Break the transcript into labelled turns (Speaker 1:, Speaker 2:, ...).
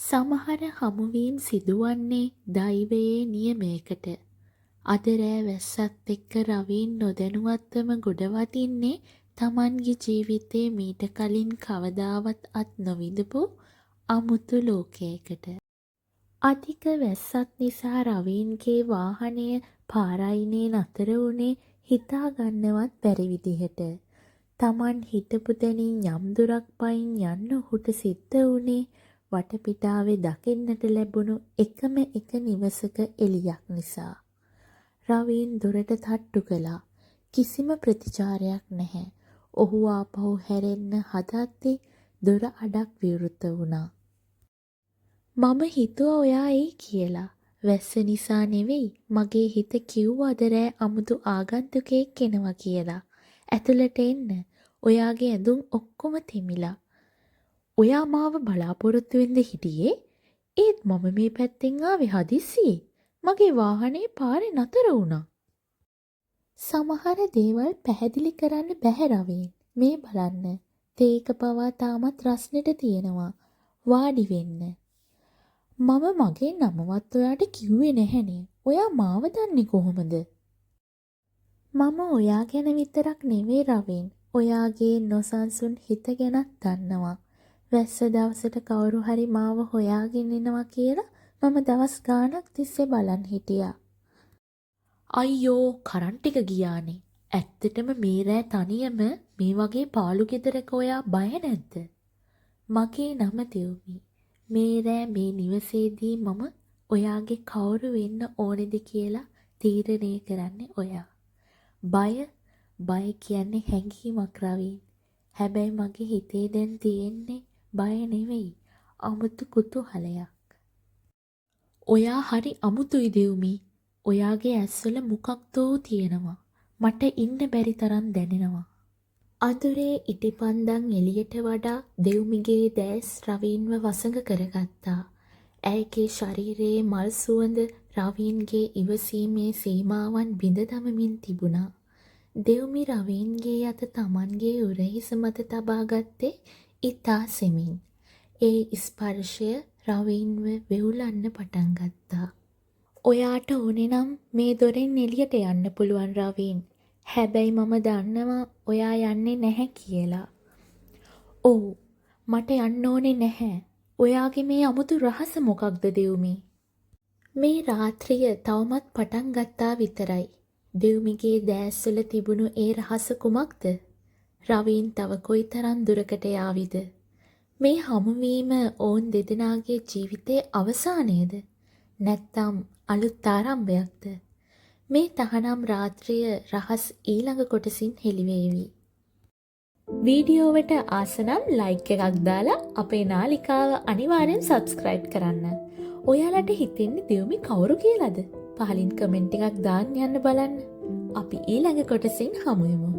Speaker 1: සමහර හමුවීම් සිදුවන්නේ දෛවයේ නියමයකට. අද රෑ වැස්සත් එක්ක රවීන් නොදැනුවත්වම ගොඩ වදින්නේ තමන්ගේ ජීවිතේ මීට කලින් කවදාවත් අත් නොවිඳපු අමුතු ලෝකයකට. අධික වැස්සත් නිසා රවීන්ගේ වාහනය පාරයිනේ නතර වුණේ හිතා ගන්නවත් බැරි විදිහට. තමන් හිටපු තැනින් යම් දුරක් පයින් යන්න ඔහුට සිද්ධ වුණේ වටපිටාවේ දකින්නට ලැබුණු එකම එක නිවසක එළියක් නිසා. රවීන් දොරට තට්ටු කළා. කිසිම ප්‍රතිචාරයක් නැහැ. ඔහු ආපහු හැරෙන්න හදද්දී දොර අඩක් විවෘත වුණා. මම හිතුවා ඔයා එයි කියලා. වැස්ස නිසා නෙවෙයි, මගේ හිත කිව්වා අද රෑ අමුතු ආගන්තුකයෙක් එනවා කියලා. ඇතුළට එන්න. ඔයාගේ ඇඳුම් ඔක්කොම තෙමිලා. ඔයා මාව බලාපොරොත්තු වෙන්න හිටියේ? ඒත් මම මේ පැත්තෙන් ආවේ හදිස්සියේ. මගේ වාහනේ පාරේ නතර වුණා. සමහර දේවල් පැහැදිලි කරන්න බැහැ රවීන්. මේ බලන්න. තේක පවා තාමත් රස්නෙට තියෙනවා. වාඩි වෙන්න. මම මගේ නමවත් ඔයාට කිව්වේ නැහනේ. ඔයා මාව දන්නේ කොහොමද? මම ඔයා ගැන විතරක් නෙවෙයි රවීන්. ඔයාගේ නොසන්සුන් හිත ගැනත් දන්නවා. වැස්ස දවසට කවුරු හරි මාව හොයාගෙන එනවා කියලා මම දවස් ගාණක් තිස්සේ බලන් හිටියා. අයියෝ කරන්ට් එක ගියානේ. ඇත්තටම මේ රෑ තනියම මේ වගේ පාළු ගෙදරක ඔයා බය නැද්ද? මගේ නම දෙව්මි. මේ රෑ මේ නිවසේදී මම ඔයාගේ කවුරු වෙන්න ඕනේද කියලා තීරණය කරන්නේ ඔයා. බය කියන්නේ හැඟීමක් රවීන්. හැබැයි මගේ හිතේ දැන් තියෙන්නේ බය නෙවෙයි, අමුතු කුතුහලයක්. ඔයා හරි අමුතුයි දෙව්මි. ඔයාගේ ඇස්වල මොකක්දෝ තියෙනවා. මට ඉන්න බැරි තරම් දැනෙනවා. අඳුරේ ඉටිපන්දන් එළියට වඩා දෙව්මිගේ දැස් රවීන්ව වසඟ කරගත්තා. ඇයගේ ශරීරයේ මල් සුවඳ රවීන්ගේ ඉවසීමේ සීමාවන් බිඳ දමමින් තිබුණා. දෙව්මි රවීන්ගේ අත තමන්ගේ උරහිස මත තබා ගත්තේ ඉතා සෙමින්. ඒ ස්පර්ශය රවීන්ව වෙවුලන්න පටන් ගත්තා. ඔයාට ඕනේ නම් මේ දොරෙන් එළියට යන්න පුළුවන් රවීන්. හැබැයි මම දන්නවා ඔයා යන්නේ නැහැ කියලා. ඔව්, මට යන්න ඕනේ නැහැ. ඔයාගේ මේ අමුතු රහස මොකක්ද දෙව්මි? මේ රාත්‍රිය තවමත් පටන් ගත්තා විතරයි. දෙව්මිගේ දැස්වල තිබුණු ඒ රහස කුමක්ද? රවීන් තව කොයිතරම් දුරකට යාවිද? මේ හමුවීම ඔවුන් දෙදෙනාගේ ජීවිතයේ අවසානයේද? නැත්නම් අලුත් ආරම්භයක්ද? මේ තහනම් රාත්‍රිය රහස් ඊළඟ කොටසින් හෙළිවේවි. වීඩියෝවට ආස නම් ලයික් එකක් දාලා අපේ නාලිකාව අනිවාර්යෙන් සබ්ස්ක්‍රයිබ් කරන්න. ඔයාලට හිතෙන්නේ දෙව්මි කවුරු කියලාද? පහලින් කමෙන්ට් එකක් දාන්න යන්න බලන්න. අපි ඊළඟ කොටසින් හමු වෙමු.